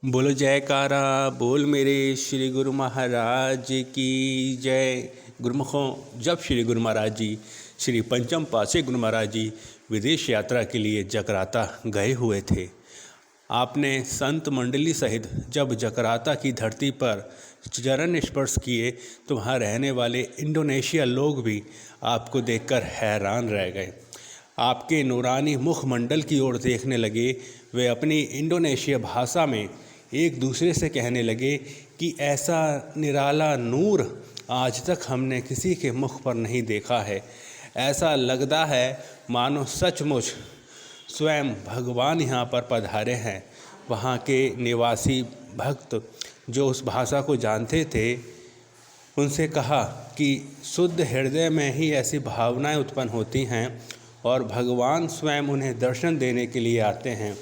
बोलो जयकारा बोल मेरे श्री गुरु महाराज की जय। गुरुमुखों, जब श्री गुरु महाराज जी श्री पंचम पासे गुरु महाराज जी विदेश यात्रा के लिए जकराता गए हुए थे, आपने संत मंडली सहित जब जकराता की धरती पर चरण स्पर्श किए तो वहाँ रहने वाले इंडोनेशिया लोग भी आपको देखकर हैरान रह गए। आपके नूरानी मुखमंडल की ओर देखने लगे। वे अपनी इंडोनेशिया भाषा में एक दूसरे से कहने लगे कि ऐसा निराला नूर आज तक हमने किसी के मुख पर नहीं देखा है। ऐसा लगता है मानो सचमुच स्वयं भगवान यहाँ पर पधारे हैं। वहाँ के निवासी भक्त जो उस भाषा को जानते थे, उनसे कहा कि शुद्ध हृदय में ही ऐसी भावनाएं उत्पन्न होती हैं और भगवान स्वयं उन्हें दर्शन देने के लिए आते हैं।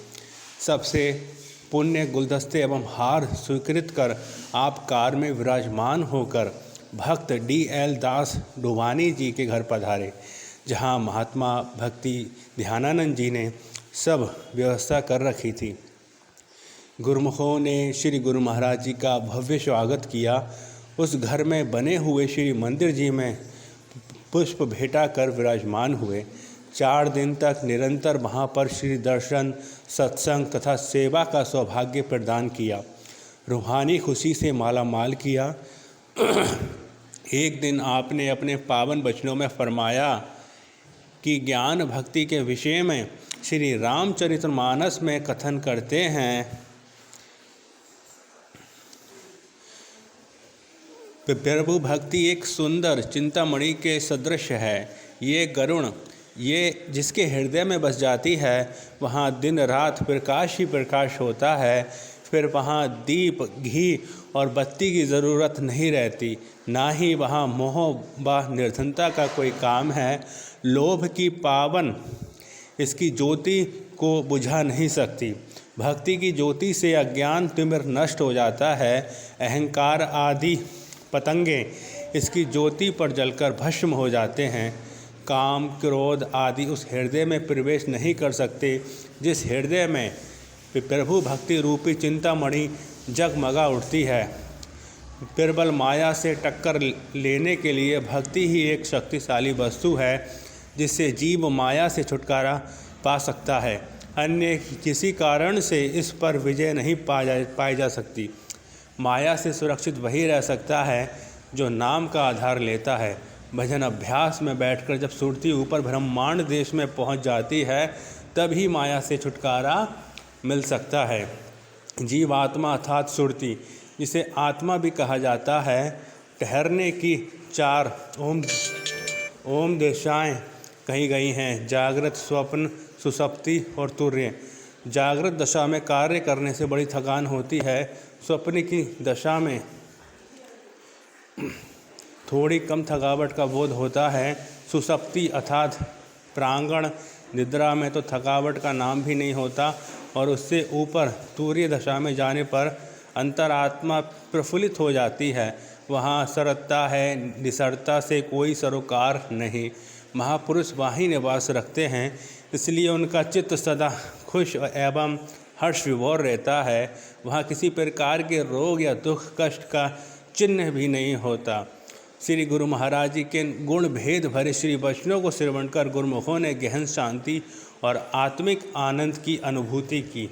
सबसे पुण्य गुलदस्ते एवं हार स्वीकृत कर आप कार में विराजमान होकर भक्त D.L. दास डुवानी जी के घर पधारे, जहां महात्मा भक्ति ध्यानानंद जी ने सब व्यवस्था कर रखी थी। गुरुमुखों ने श्री गुरु महाराज जी का भव्य स्वागत किया। उस घर में बने हुए श्री मंदिर जी में पुष्प भेंटा कर विराजमान हुए। 4 दिन तक निरंतर वहाँ पर श्री दर्शन, सत्संग तथा सेवा का सौभाग्य प्रदान किया, रूहानी खुशी से माला माल किया। एक दिन आपने अपने पावन वचनों में फरमाया कि ज्ञान भक्ति के विषय में श्री रामचरितमानस में कथन करते हैं, प्रभु भक्ति एक सुंदर चिंतामणि के सदृश है। ये गरुण, ये जिसके हृदय में बस जाती है, वहाँ दिन रात प्रकाश ही प्रकाश होता है। फिर वहाँ दीप, घी और बत्ती की ज़रूरत नहीं रहती, ना ही वहाँ मोह व निर्धनता का कोई काम है। लोभ की पावन इसकी ज्योति को बुझा नहीं सकती। भक्ति की ज्योति से अज्ञान तिमिर नष्ट हो जाता है। अहंकार आदि पतंगे इसकी ज्योति पर जलकर भस्म हो जाते हैं। काम, क्रोध आदि उस हृदय में प्रवेश नहीं कर सकते जिस हृदय में प्रभु भक्ति रूपी चिंतामणि जगमगा उठती है। प्रबल माया से टक्कर लेने के लिए भक्ति ही एक शक्तिशाली वस्तु है, जिससे जीव माया से छुटकारा पा सकता है। अन्य किसी कारण से इस पर विजय नहीं पाई जा सकती। माया से सुरक्षित वही रह सकता है जो नाम का आधार लेता है। भजन अभ्यास में बैठकर जब सुरती ऊपर ब्रह्मांड देश में पहुंच जाती है, तभी माया से छुटकारा मिल सकता है। जीवात्मा अर्थात सुरती, जिसे आत्मा भी कहा जाता है, ठहरने की 4 ओम दिशाएं कही गई हैं: जागृत, स्वप्न, सुषुप्ति और तुर्य। जागृत दशा में कार्य करने से बड़ी थकान होती है। स्वप्न की दशा में थोड़ी कम थकावट का बोध होता है। सुषुप्ति अर्थात प्रांगण निद्रा में तो थकावट का नाम भी नहीं होता, और उससे ऊपर तुर्य दशा में जाने पर अंतरात्मा प्रफुल्लित हो जाती है। वहाँ सरलता है, निसरता से कोई सरोकार नहीं। महापुरुष वहीं निवास रखते हैं, इसलिए उनका चित्त सदा खुश एवं हर्ष विभोर रहता है। वहाँ किसी प्रकार के रोग या दुख कष्ट का चिन्ह भी नहीं होता। श्री गुरु महाराज जी के गुण भेद भरे श्री वचनों को श्रवण कर गुरुमुखों ने गहन शांति और आत्मिक आनंद की अनुभूति की।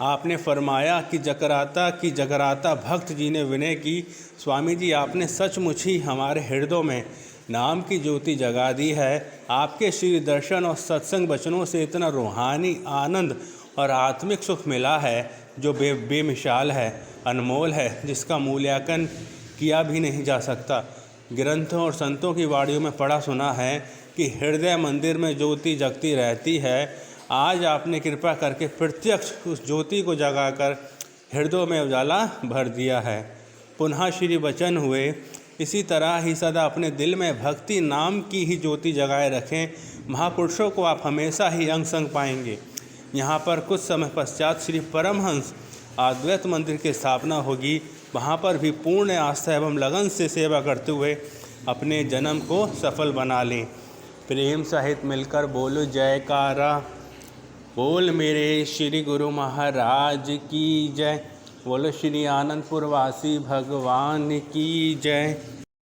आपने फरमाया कि जगराता भक्त जी ने विनय की, स्वामी जी आपने सचमुच ही हमारे हृदयों में नाम की ज्योति जगा दी है। आपके श्री दर्शन और सत्संग वचनों से इतना रूहानी आनंद और आत्मिक सुख मिला है जो बेमिसाल है, अनमोल है, जिसका मूल्यांकन किया भी नहीं जा सकता। ग्रंथों और संतों की वाणियों में पढ़ा सुना है कि हृदय मंदिर में ज्योति जगती रहती है। आज आपने कृपा करके प्रत्यक्ष उस ज्योति को जगाकर हृदयों में उजाला भर दिया है। पुनः श्री वचन हुए, इसी तरह ही सदा अपने दिल में भक्ति नाम की ही ज्योति जगाए रखें। महापुरुषों को आप हमेशा ही अंग संग पाएंगे। यहाँ पर कुछ समय पश्चात श्री परमहंस अद्वैत मंदिर की स्थापना होगी। वहाँ पर भी पूर्ण आस्था एवं लगन से सेवा करते हुए अपने जन्म को सफल बना लें। प्रेम सहित मिलकर बोलो जयकारा। बोल मेरे श्री गुरु महाराज की जय। बोलो श्री आनंदपुर वासी भगवान की जय।